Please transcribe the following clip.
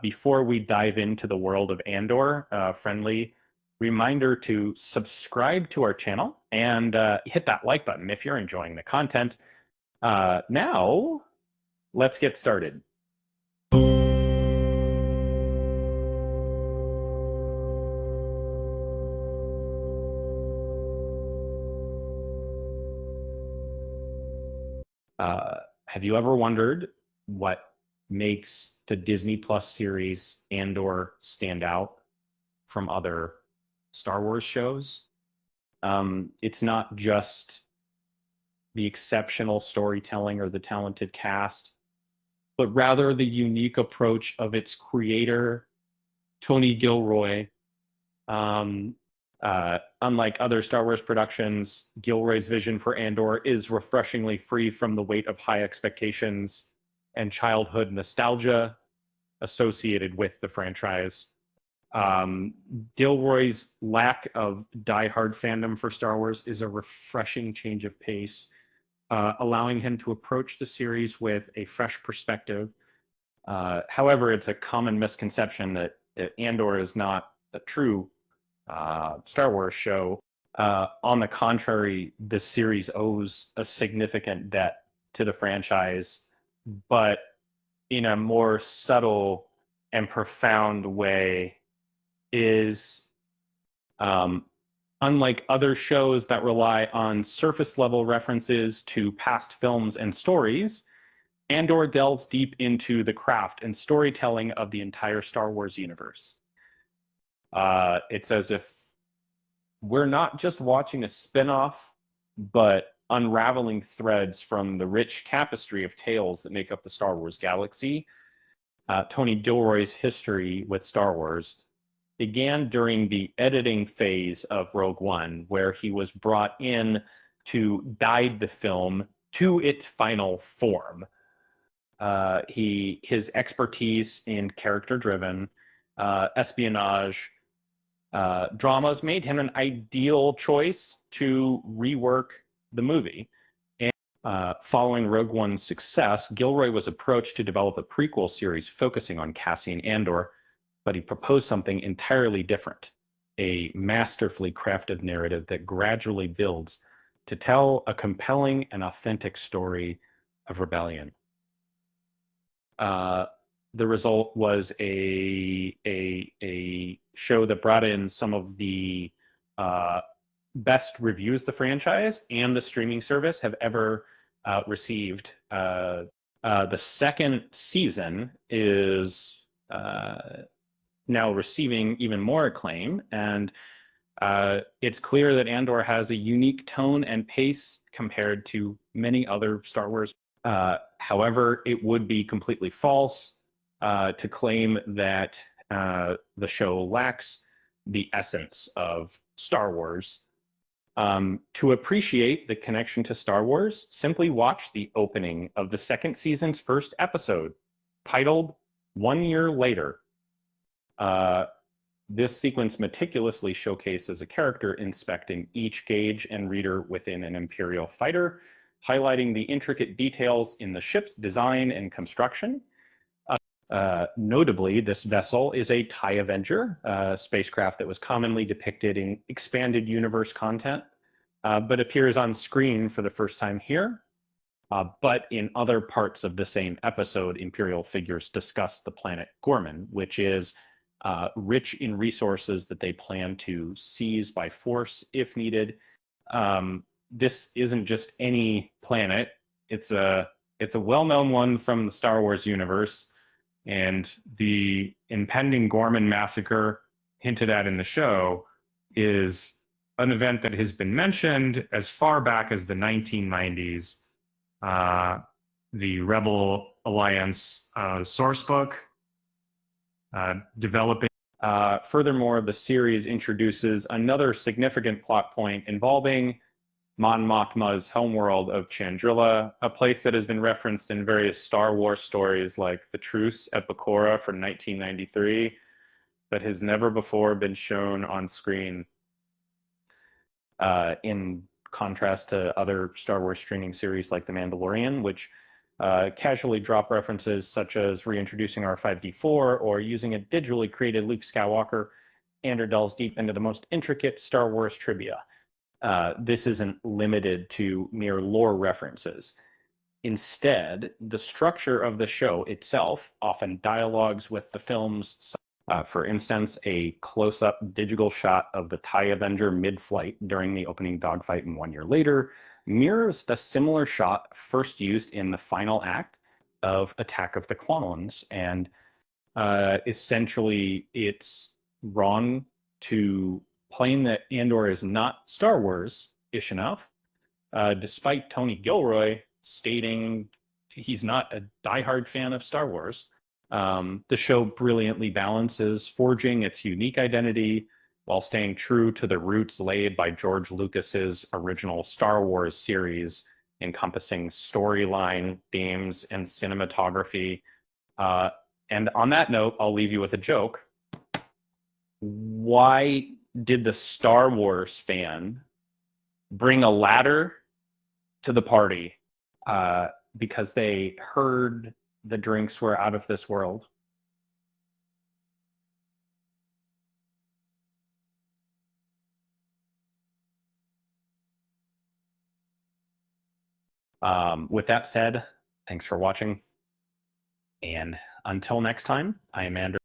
Before we dive into the world of Andor, a friendly reminder to subscribe to our channel and hit that like button if you're enjoying the content. Now, let's get started. Have you ever wondered what makes the Disney Plus series Andor stand out from other Star Wars shows? It's not just the exceptional storytelling or the talented cast, but rather the unique approach of its creator, Tony Gilroy. Um, Unlike other Star Wars productions, Gilroy's vision for Andor is refreshingly free from the weight of high expectations and childhood nostalgia associated with the franchise. Gilroy's lack of diehard fandom for Star Wars is a refreshing change of pace, allowing him to approach the series with a fresh perspective. However, it's a common misconception that Andor is not a true Star Wars show. On the contrary, this series owes a significant debt to the franchise, but in a more subtle and profound way. Is Unlike other shows that rely on surface level references to past films and stories, Andor delves deep into the craft and storytelling of the entire Star Wars universe. It's as if we're not just watching a spin-off, but unraveling threads from the rich tapestry of tales that make up the Star Wars galaxy. Tony Gilroy's history with Star Wars began during the editing phase of Rogue One, where he was brought in to guide the film to its final form. His expertise in character-driven espionage dramas made him an ideal choice to rework the movie. And following Rogue One's success, Gilroy was approached to develop a prequel series focusing on Cassian Andor, but he proposed something entirely different, a masterfully crafted narrative that gradually builds to tell a compelling and authentic story of rebellion. The result was a show that brought in some of the best reviews the franchise and the streaming service have ever received. The second season is now receiving even more acclaim, and it's clear that Andor has a unique tone and pace compared to many other Star Wars. However, it would be completely false to claim that the show lacks the essence of Star Wars. To appreciate the connection to Star Wars, simply watch the opening of the second season's first episode, titled 1 Year Later. This sequence meticulously showcases a character inspecting each gauge and reader within an Imperial fighter, highlighting the intricate details in the ship's design and construction. Notably, this vessel is a TIE Avenger, a spacecraft that was commonly depicted in expanded universe content, but appears on screen for the first time here. But in other parts of the same episode, Imperial figures discuss the planet Gorman, which is rich in resources that they plan to seize by force if needed. This isn't just any planet. It's a well-known one from the Star Wars universe, and the impending Gorman massacre hinted at in the show is an event that has been mentioned as far back as the 1990s. The Rebel Alliance source book developing. Furthermore, the series introduces another significant plot point involving Mon Mothma's homeworld of Chandrila, a place that has been referenced in various Star Wars stories like The Truce at Bakura from 1993, but has never before been shown on screen. In contrast to other Star Wars streaming series like The Mandalorian, which casually drop references such as reintroducing R5D4 or using a digitally created Luke Skywalker. Andor delves deep into the most intricate Star Wars trivia. This isn't limited to mere lore references. Instead, the structure of the show itself often dialogues with the film's. For instance, a close-up digital shot of the TIE Avenger mid-flight during the opening dogfight in 1 Year Later mirrors the similar shot first used in the final act of Attack of the Clones, and essentially it's wrong to claim that Andor is not Star Wars-ish enough, despite Tony Gilroy stating he's not a diehard fan of Star Wars. The show brilliantly balances forging its unique identity while staying true to the roots laid by George Lucas's original Star Wars series, encompassing storyline, themes, and cinematography. Uh, and on that note, I'll leave you with a joke. Why did the Star Wars fan bring a ladder to the party? Because they heard the drinks were out of this world. With that said, thanks for watching. And until next time, I am Andrew.